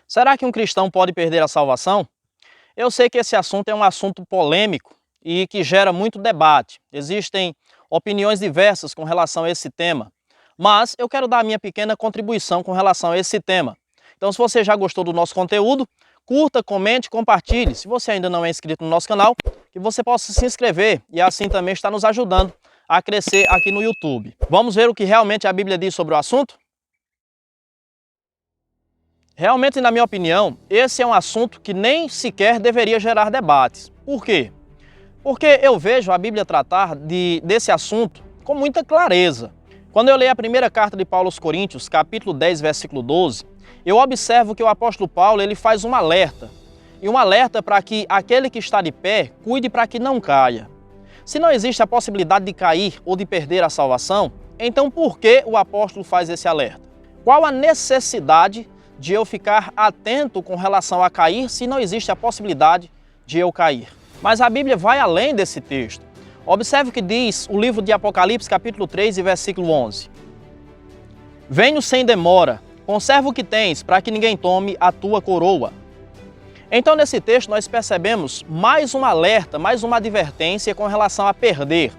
Será que um cristão pode perder a salvação? Eu sei que esse assunto é um assunto polêmico e que gera muito debate. Existem opiniões diversas com relação a esse tema, mas eu quero dar a minha pequena contribuição com relação a esse tema. Então, se você já gostou do nosso conteúdo, curta, comente, compartilhe. Se você ainda não é inscrito no nosso canal, que você possa se inscrever e assim também está nos ajudando a crescer aqui no YouTube. Vamos ver o que realmente a Bíblia diz sobre o assunto? Realmente, na minha opinião, esse é um assunto que nem sequer deveria gerar debates. Por quê? Porque eu vejo a Bíblia tratar desse assunto com muita clareza. Quando eu leio a primeira carta de Paulo aos Coríntios, capítulo 10, versículo 12, eu observo que o apóstolo Paulo ele faz um alerta. E um alerta para que aquele que está de pé cuide para que não caia. Se não existe a possibilidade de cair ou de perder a salvação, então por que o apóstolo faz esse alerta? Qual a necessidade de eu ficar atento com relação a cair se não existe a possibilidade de eu cair? Mas a Bíblia vai além desse texto. Observe o que diz o livro de Apocalipse, capítulo 3 e versículo 11. Venho sem demora, conserva o que tens, para que ninguém tome a tua coroa. Então, nesse texto, nós percebemos mais um alerta, mais uma advertência com relação a perder.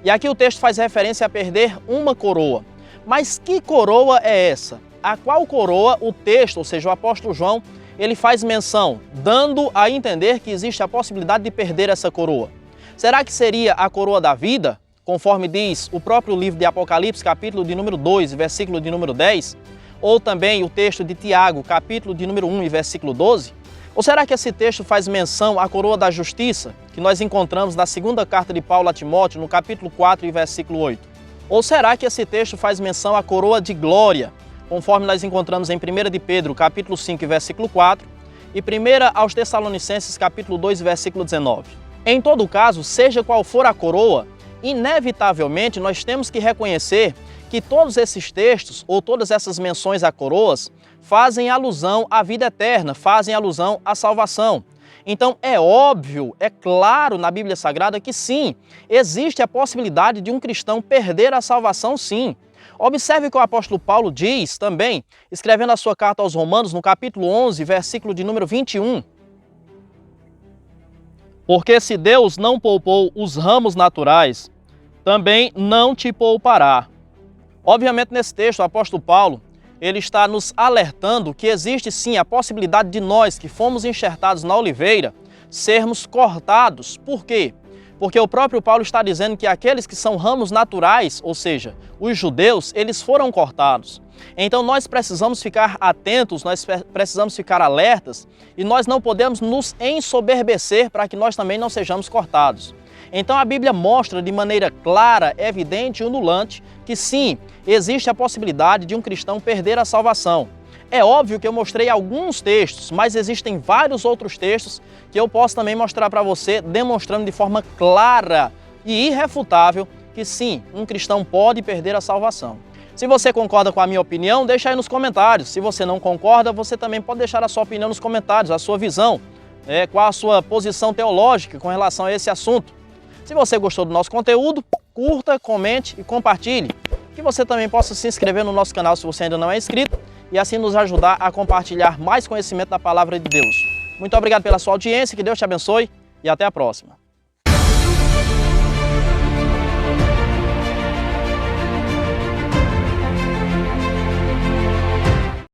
E aqui o texto faz referência a perder uma coroa. Mas que coroa é essa? A qual coroa o texto, ou seja, o apóstolo João, ele faz menção, dando a entender que existe a possibilidade de perder essa coroa. Será que seria a coroa da vida, conforme diz o próprio livro de Apocalipse, capítulo de número 2, versículo de número 10? Ou também o texto de Tiago, capítulo de número 1 e versículo 12? Ou será que esse texto faz menção à coroa da justiça, que nós encontramos na segunda carta de Paulo a Timóteo, no capítulo 4 e versículo 8? Ou será que esse texto faz menção à coroa de glória, conforme nós encontramos em 1 de Pedro, capítulo 5 e versículo 4, e 1 aos Tessalonicenses, capítulo 2 e versículo 19? Em todo caso, seja qual for a coroa, inevitavelmente nós temos que reconhecer que todos esses textos, ou todas essas menções a coroas, fazem alusão à vida eterna, fazem alusão à salvação. Então é óbvio, é claro na Bíblia Sagrada que sim, existe a possibilidade de um cristão perder a salvação sim. Observe o que o apóstolo Paulo diz também, escrevendo a sua carta aos Romanos, no capítulo 11, versículo de número 21. Porque se Deus não poupou os ramos naturais, também não te poupará. Obviamente, nesse texto, o apóstolo Paulo, ele está nos alertando que existe sim a possibilidade de nós, que fomos enxertados na oliveira, sermos cortados. Por quê? Porque o próprio Paulo está dizendo que aqueles que são ramos naturais, ou seja, os judeus, eles foram cortados. Então nós precisamos ficar atentos, nós precisamos ficar alertas e nós não podemos nos ensoberbecer para que nós também não sejamos cortados. Então a Bíblia mostra de maneira clara, evidente e ondulante que sim, existe a possibilidade de um cristão perder a salvação. É óbvio que eu mostrei alguns textos, mas existem vários outros textos que eu posso também mostrar para você, demonstrando de forma clara e irrefutável que sim, um cristão pode perder a salvação. Se você concorda com a minha opinião, deixa aí nos comentários. Se você não concorda, você também pode deixar a sua opinião nos comentários, a sua visão, qual a sua posição teológica com relação a esse assunto. Se você gostou do nosso conteúdo, curta, comente e compartilhe. Que você também possa se inscrever no nosso canal se você ainda não é inscrito e assim nos ajudar a compartilhar mais conhecimento da Palavra de Deus. Muito obrigado pela sua audiência, que Deus te abençoe e até a próxima.